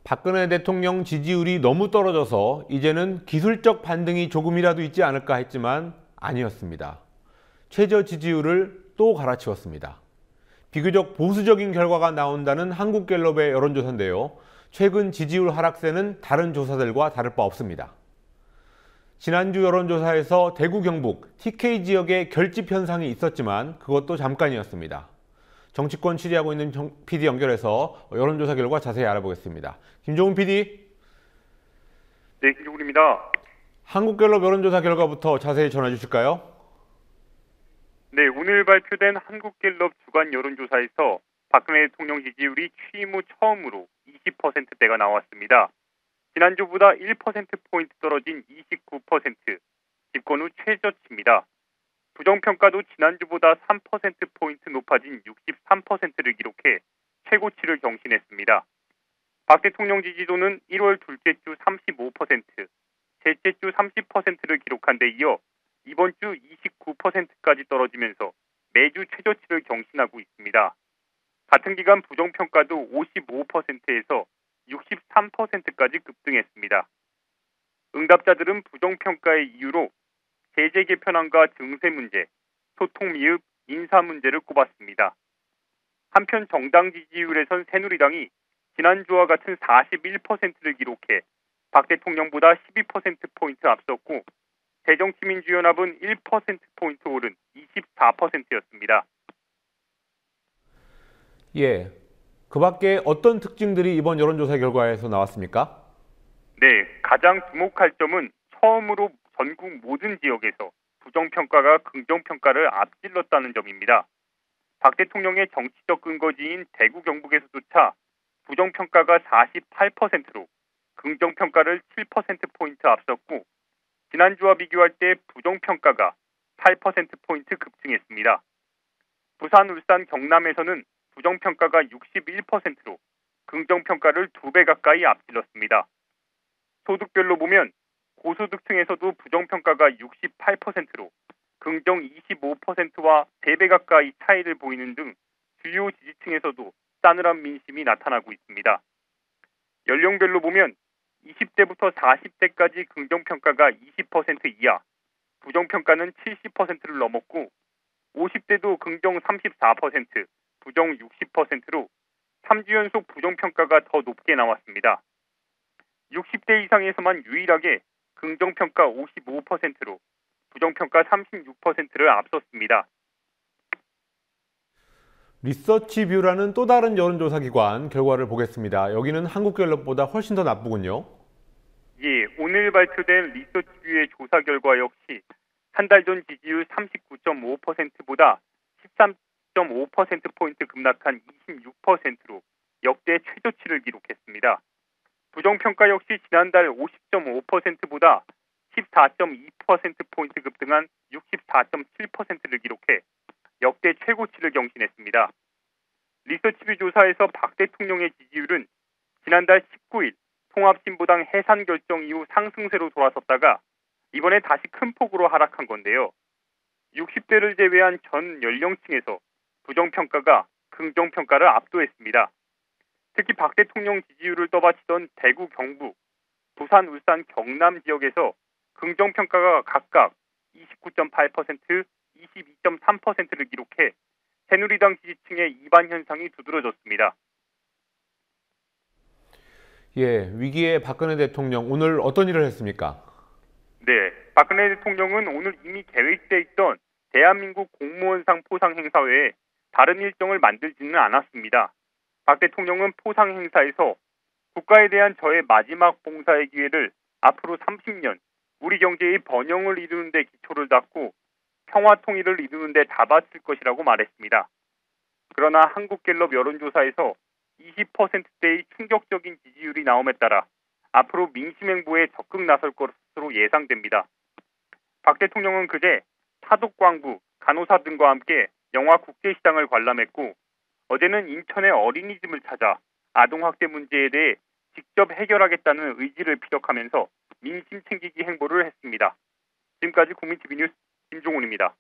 박근혜 대통령 지지율이 너무 떨어져서 이제는 기술적 반등이 조금이라도 있지 않을까 했지만 아니었습니다. 최저 지지율을 또 갈아치웠습니다. 비교적 보수적인 결과가 나온다는 한국갤럽의 여론조사인데요. 최근 지지율 하락세는 다른 조사들과 다를 바 없습니다. 지난주 여론조사에서 대구 경북 TK 지역에 결집 현상이 있었지만 그것도 잠깐이었습니다. 정치권 취재하고 있는 PD 연결해서 여론조사 결과 자세히 알아보겠습니다. 김종훈 PD. 네, 김종훈입니다. 한국갤럽 여론조사 결과부터 자세히 전해 주실까요? 네, 오늘 발표된 한국갤럽 주간 여론조사에서 박근혜 대통령 지지율이 취임 후 처음으로 20%대가 나왔습니다. 지난주보다 1%포인트 떨어진 29%, 집권 후 최저치입니다. 부정평가도 지난주보다 3%포인트 높아진 63%를 기록해 최고치를 경신했습니다. 박 대통령 지지도는 1월 둘째 주 35%, 셋째 주 30%를 기록한 데 이어 이번 주 29%까지 떨어지면서 매주 최저치를 경신하고 있습니다. 같은 기간 부정평가도 55%에서 63%까지 급등했습니다. 응답자들은 부정평가의 이유로 제재 개편안과 증세 문제, 소통 미흡, 인사 문제를 꼽았습니다. 한편 정당 지지율에선 새누리당이 지난주와 같은 41%를 기록해 박 대통령보다 12%포인트 앞섰고 새정치민주연합은 1%포인트 오른 24%였습니다. 예. 그 밖에 어떤 특징들이 이번 여론조사 결과에서 나왔습니까? 네, 가장 주목할 점은 처음으로 전국 모든 지역에서 부정평가가 긍정평가를 앞질렀다는 점입니다. 박 대통령의 정치적 근거지인 대구 경북에서조차 부정평가가 48%로 긍정평가를 7%포인트 앞섰고 지난주와 비교할 때 부정평가가 8%포인트 급증했습니다. 부산, 울산, 경남에서는 부정평가가 61%로 긍정평가를 2배 가까이 앞질렀습니다. 소득별로 보면 고소득층에서도 부정평가가 68%로 긍정 25%와 3배 가까이 차이를 보이는 등 주요 지지층에서도 싸늘한 민심이 나타나고 있습니다. 연령별로 보면 20대부터 40대까지 긍정평가가 20% 이하, 부정평가는 70%를 넘었고 50대도 긍정 34%, 부정 60%로 3주 연속 부정평가가 더 높게 나왔습니다. 60대 이상에서만 유일하게 긍정평가 55%로 부정평가 36%를 앞섰습니다. 리서치뷰라는 또 다른 여론조사 기관 결과를 보겠습니다. 여기는 한국갤럽보다 훨씬 더 나쁘군요. 예, 오늘 발표된 리서치뷰의 조사 결과 역시 한 달 전 지지율 39.5%보다 13.5%포인트 급락한 26%로 역대 최저치를 기록했습니다. 부정평가 역시 지난달 50.5%보다 14.2%포인트 급등한 64.7%를 기록해 역대 최고치를 경신했습니다. 리서치뷰 조사에서 박 대통령의 지지율은 지난달 19일 통합진보당 해산 결정 이후 상승세로 돌아섰다가 이번에 다시 큰 폭으로 하락한 건데요. 60대를 제외한 전 연령층에서 부정평가가 긍정평가를 압도했습니다. 특히 박 대통령 지지율을 떠받치던 대구, 경북, 부산, 울산, 경남 지역에서 긍정평가가 각각 29.8%, 22.3%를 기록해 새누리당 지지층의 이반 현상이 두드러졌습니다. 예, 위기의 박근혜 대통령 오늘 어떤 일을 했습니까? 네, 박근혜 대통령은 오늘 이미 계획돼 있던 대한민국 공무원상 포상 행사 외에 다른 일정을 만들지는 않았습니다. 박 대통령은 포상 행사에서 국가에 대한 저의 마지막 봉사의 기회를 앞으로 30년 우리 경제의 번영을 이루는 데 기초를 닦고 평화 통일을 이루는 데 다 바칠 것이라고 말했습니다. 그러나 한국갤럽 여론조사에서 20%대의 충격적인 지지율이 나옴에 따라 앞으로 민심 행보에 적극 나설 것으로 예상됩니다. 박 대통령은 그제 사독광부, 간호사 등과 함께 영화 국제시장을 관람했고 어제는 인천의 어린이집을 찾아 아동학대 문제에 대해 직접 해결하겠다는 의지를 피력하면서 민심 챙기기 행보를 했습니다. 지금까지 국민TV 뉴스 김종훈입니다.